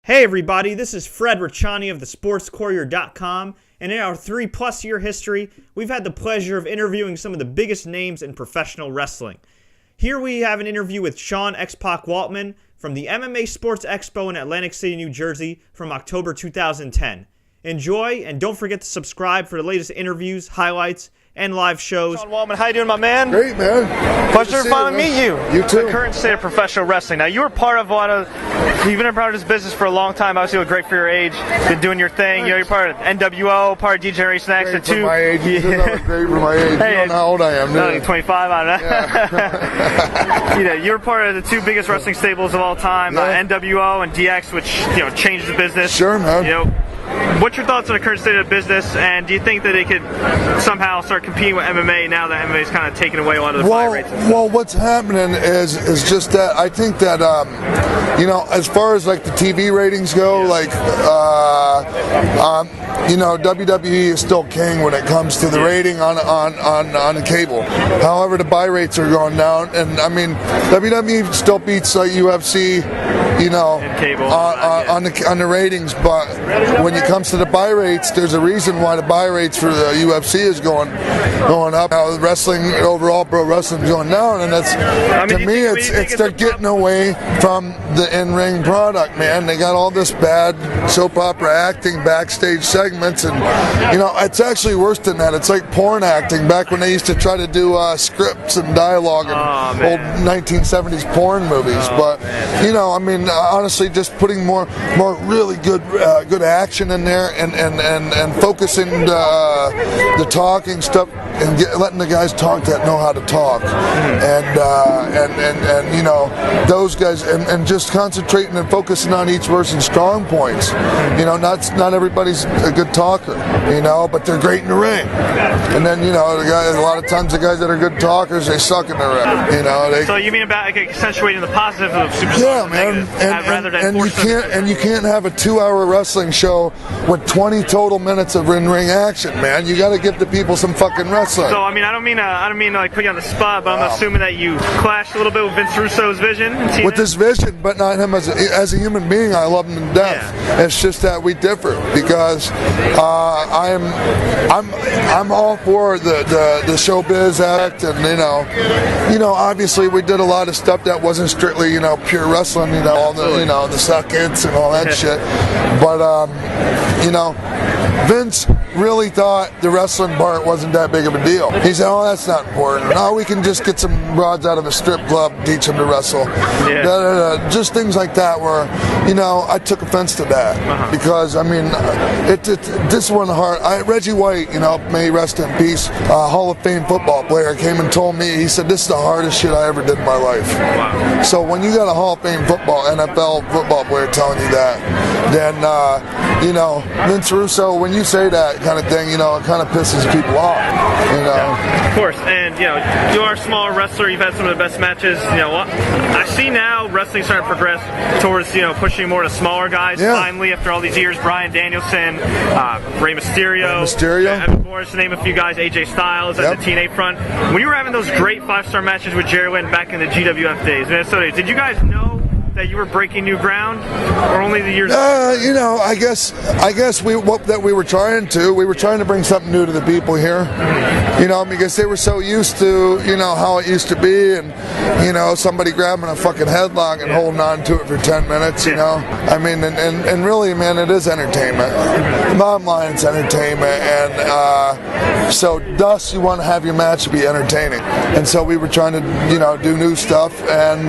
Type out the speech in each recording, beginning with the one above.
Hey everybody, this is Fred Ricciani of thesportscourier.com, and in our 3+ year history, we've had the pleasure of interviewing some of the biggest names in professional wrestling. Here we have an interview with Sean X-Pac Waltman from the MMA Sports Expo in Atlantic City, New Jersey from October 2010. Enjoy, and don't forget to subscribe for the latest interviews, highlights, and live shows. Sean Waltman, how you doing, my man? Great, man. Pleasure to finally meet you. You too. The current state of professional wrestling. Now, you were part of you've been a part of this business for a long time. Obviously, great for your age. Been doing your thing. You know, you're part of NWO, part of D-Generation X. Great for my age. Great for my age. Hey, you don't know how old I am, no, 25, I don't know. Yeah. You know, you're part of the two biggest wrestling stables of all time, NWO and DX, which, you know, changed the business. Sure, man. You know, what's your thoughts on the current state of the business, and do you think that it could somehow start competing with MMA now that MMA is kind of taking away a lot of the buy rates? Well, what's happening is just that I think that you know, as far as like the TV ratings go, like you know, WWE is still king when it comes to the rating on the cable. However, the buy rates are going down, and I mean, WWE still beats like UFC, you know, cable, on the ratings, but when it comes to the buy rates, there's a reason why the buy rates for the UFC is going up. Now, wrestling overall, pro wrestling is going down, and that's to me, it's they're getting away from the in-ring product, man. They got all this bad soap opera acting, backstage segments, and you know, it's actually worse than that. It's like porn acting back when they used to try to do scripts and dialogue in old 1970s porn movies. But you know, I mean, honestly, just putting more really good action in there, and focusing the talking stuff, and letting the guys talk that know how to talk, and you know, those guys, and just concentrating and focusing on each person's strong points. You know, not everybody's a good talker, you know, but they're great in the ring. And then, you know, a lot of times the guys that are good talkers, they suck in the ring. You know, so you mean about like accentuating the positive of superstars? Yeah, man. And you can't have a 2-hour wrestling show with 20 total minutes of in-ring action, man. You got to give the people some fucking wrestling. So I mean, I don't mean to like put you on the spot, but I'm assuming that you clashed a little bit with Vince Russo's vision. With his vision, but not him as a human being. I love him to death. Yeah. It's just that we differ, because I'm all for the showbiz act, and you know, obviously we did a lot of stuff that wasn't strictly, you know, pure wrestling. You know, all the, you know, the suck-its and all that shit. But you know, Vince really thought the wrestling part wasn't that big of a deal. He said, "Oh, that's not important. No, we can just get some broads out of a strip club, teach them to wrestle." Just things like that, where, you know, I took offense to that, because I mean, this one hard. Reggie White, you know, may he rest in peace, Hall of Fame football player, came and told me, he said, "This is the hardest shit I ever did in my life." Wow. So when you got a Hall of Fame NFL football player telling you that, then you know, Vince Russo, when you say that kind of thing, you know, it kind of pisses people off. You know, of course. And you know, you are a smaller wrestler. You've had some of the best matches. You know, I see now wrestling starting to progress towards, you know, pushing more to smaller guys. Yeah. Finally, after all these years, Bryan Danielson, Rey Mysterio, Evan Bourne, to name a few guys, AJ Styles at the TNA front. When you were having those great 5-star matches with Jerry Lynn back in the GWF days, Minnesota, did you guys know that you were breaking new ground, or only the years? You know, I guess we were trying to bring something new to the people here. You know, because they were so used to, you know, how it used to be, and you know, somebody grabbing a fucking headlock and holding on to it for 10 minutes. You know, I mean, and really, man, it is entertainment. The bottom line, it's entertainment, and so thus you want to have your match be entertaining. And so we were trying to, you know, do new stuff, and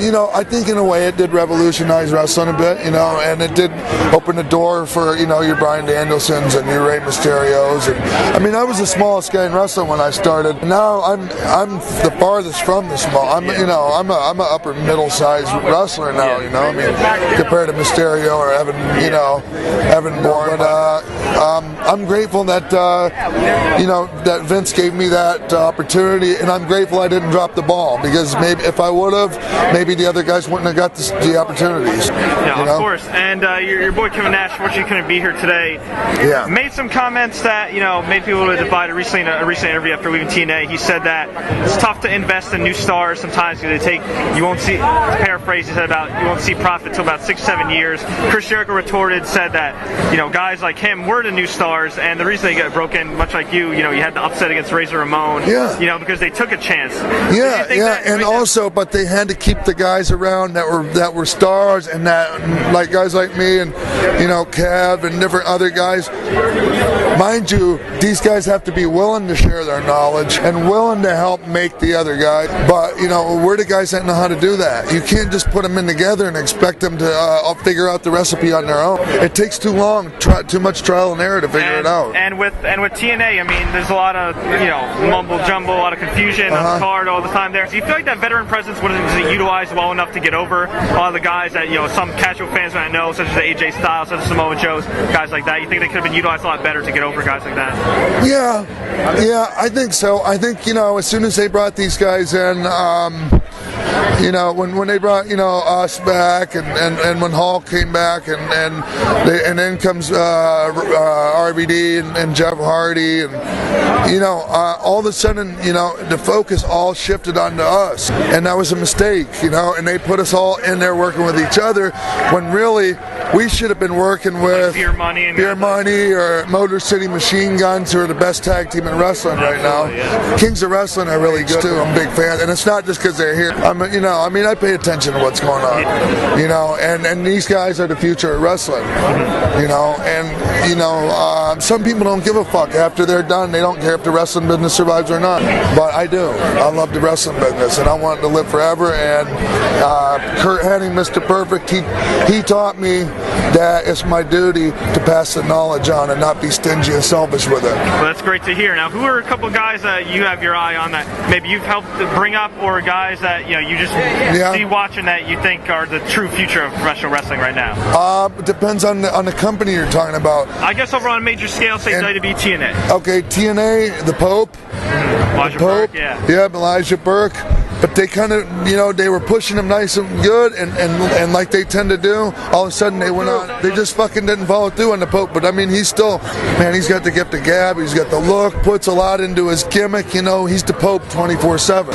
you know, I think in a way it did revolutionize wrestling a bit, you know, and it did open the door for, you know, your Bryan Danielsons and your Rey Mysterios. And I mean, I was the smallest guy in wrestling when I started. Now I'm the farthest from the small. You know, I'm a upper middle sized wrestler now. You know, I mean, compared to Mysterio or Evan Bourne. But I'm grateful that you know, that Vince gave me that opportunity, and I'm grateful I didn't drop the ball, because maybe if I would have, maybe the other guys wouldn't have got the opportunities. Yeah, of course. And your boy Kevin Nash, fortunately, couldn't be here today. Yeah. Made some comments that made people a little divided recently in a recent interview after leaving TNA. He said that it's tough to invest in new stars sometimes because you won't see, to paraphrase, he said about you won't see profit until about 6-7 years. Chris Jericho retorted, said that guys like him were the new stars, and the reason they got broken, much like you had the upset against Razor Ramon, because they took a chance. And also, but they had to keep the guys around that were stars, and that like guys like me and Kev and different other guys. Mind you, these guys have to be willing to share their knowledge and willing to help make the other guy. But we're the guys that know how to do that. You can't just put them in together and expect them to figure out the recipe on their own. It takes too long, too much trial and error to figure it out. And with TNA, I mean, there's a lot of mumble jumble, a lot of confusion on the card all the time there. Do you feel like that veteran presence wasn't utilized well enough to get over a lot of the guys that some casual fans might know, such as AJ Styles, such as Samoa Joe's, guys like that? You think they could have been utilized a lot better to get over guys like that? Yeah, I think so. I think as soon as they brought these guys in, when they brought us back, and when Hulk came back, and then comes RVD and Jeff Hardy, and all of a sudden the focus all shifted onto us, and that was a mistake, and they put us all in there working with each other when really we should have been working with Beer Money or Motor City Machine Guns, who are the best tag team in wrestling right now. Yeah. Kings of Wrestling are really good too. I'm a big fan, and it's not just because they're here. I pay attention to what's going on, and these guys are the future of wrestling, some people don't give a fuck after they're done. They don't care if the wrestling business survives or not, but I do. I love the wrestling business, and I want it to live forever. And Kurt Hennig, Mr. Perfect, he taught me that it's my duty to pass the knowledge on and not be stingy and selfish with it. Well, that's great to hear. Now, who are a couple guys that you have your eye on that maybe you've helped to bring up, or guys that you just see watching that you think are the true future of professional wrestling right now? It depends on the company you're talking about. I guess over on a major scale, say WWE, TNA. Okay, TNA, the Pope. Elijah Burke, Elijah Burke. But they kind of, they were pushing him nice and good, and like they tend to do, all of a sudden they went on. They just fucking didn't follow through on the Pope. But I mean, he's still, he's got the gift of gab, he's got the look, puts a lot into his gimmick. He's the Pope 24/7.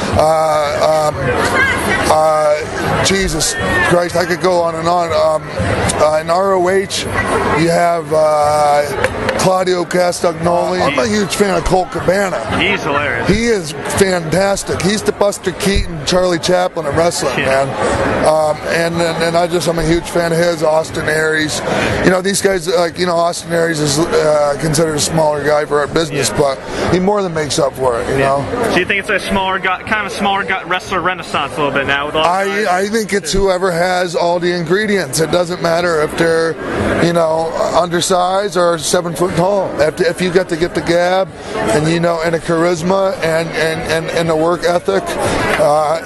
Jesus Christ, I could go on and on. In ROH, you have Claudio Castagnoli. I'm a huge fan of Colt Cabana. He's hilarious. He is fantastic. He's the Buster Keaton, Charlie Chaplin of wrestling, man. And I'm a huge fan of his. Austin Aries. These guys, Austin Aries is considered a smaller guy for our business, but he more than makes up for it, So you think it's a smaller guy, kind of a smaller guy wrestler renaissance a little bit now? With all I think it's whoever has all the ingredients. It doesn't matter if they're, undersized or 7 foot tall. If you got the gift of gab, and and a charisma and a work ethic,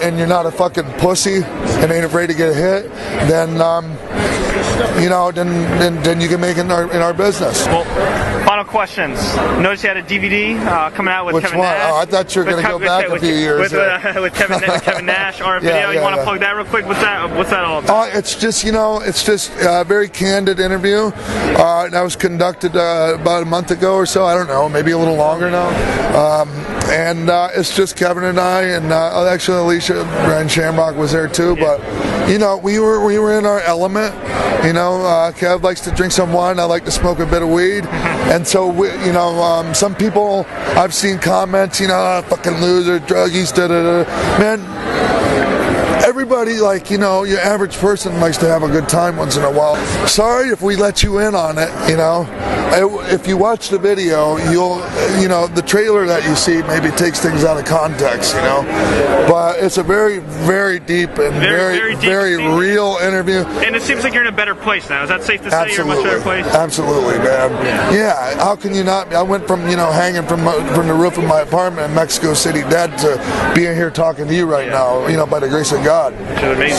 and you're not a fucking pussy and ain't afraid to get a hit, then then you can make it in our business. Well, final questions. Notice you had a DVD coming out with Kevin Nash. Oh, I thought you were going to go back a few years. With Kevin Nash, or a video. You want to plug that real quick? What's that all about? It's just a very candid interview. That was conducted about a month ago or so. I don't know, maybe a little longer now. And it's just Kevin and I, and actually Alicia Brand Shamrock was there too. But we were in our element. Kev likes to drink some wine. I like to smoke a bit of weed. And so some people I've seen comments, fucking loser, druggies, man. Everybody, your average person likes to have a good time once in a while. Sorry if we let you in on it, If you watch the video, the trailer that you see maybe takes things out of context, But it's a very, very deep and very real interview. And it seems like you're in a better place now. Is that safe to say? You're in a much better place? Absolutely, man. Yeah, how can you not? I went from, hanging from the roof of my apartment in Mexico City dead to being here talking to you right now, by the grace of God. Which is amazing.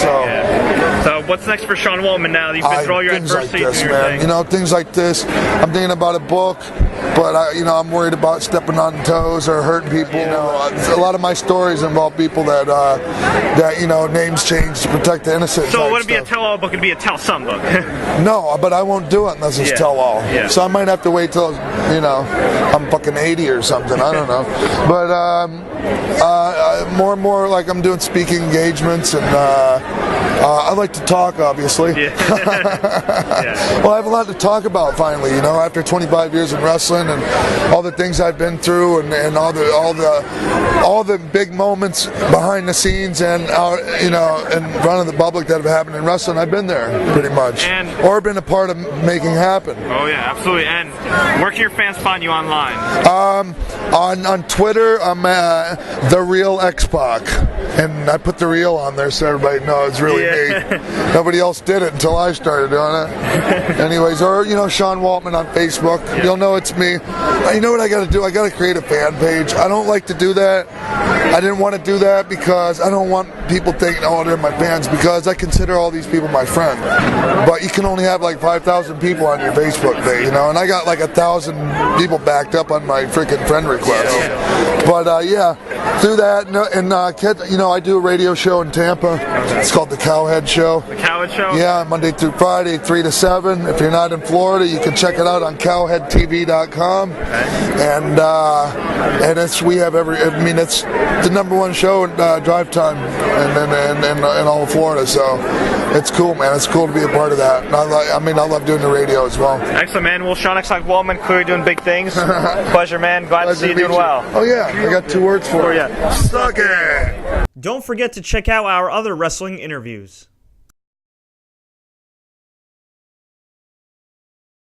So what's next for Sean Waltman now that you've been through all your adversity? Things like this, man. Things like this. I'm thinking about a book. but I'm worried about stepping on toes or hurting people. A lot of my stories involve people that names change to protect the innocent. So it wouldn't be a tell-all book; it'd be a tell-some book. No, but I won't do it unless it's tell-all. Yeah. So I might have to wait till I'm fucking 80 or something. I don't know, but more and more like I'm doing speaking engagements, and I like to talk, obviously. Yeah. Well, I have a lot to talk about finally. After 25 years in wrestling and all the things I've been through, and all the big moments behind the scenes, and in front of the public that have happened in wrestling, I've been there pretty much, or been a part of making happen. Oh yeah, absolutely. And where can your fans find you online? On Twitter, I'm the real X-Pac, and I put the real on there so everybody knows it's really me. Nobody else did it until I started doing it. Anyways, or Sean Waltman on Facebook. You'll know it's me. You know what I got to do? I got to create a fan page. I don't like to do that. I didn't want to do that because I don't want people thinking, oh, they're my fans, because I consider all these people my friend. But you can only have like 5,000 people on your Facebook page, and I got like 1,000 people backed up on my freaking friend request. But through that, and I do a radio show in Tampa. It's called The Cowhead Show. The Cowhead Show? Yeah, Monday through Friday, 3 to 7. If you're not in Florida, you can check it out on cowheadtv.com. And it's it's the #1 show in drive time in all of Florida. So it's cool, man. It's cool to be a part of that. I love doing the radio as well. Excellent, man. Well, Sean X-Pac Waltman, clearly doing big things. Pleasure, man. Glad to see you doing well. Oh yeah, I got 2 words for you. Suck it. Don't forget to check out our other wrestling interviews.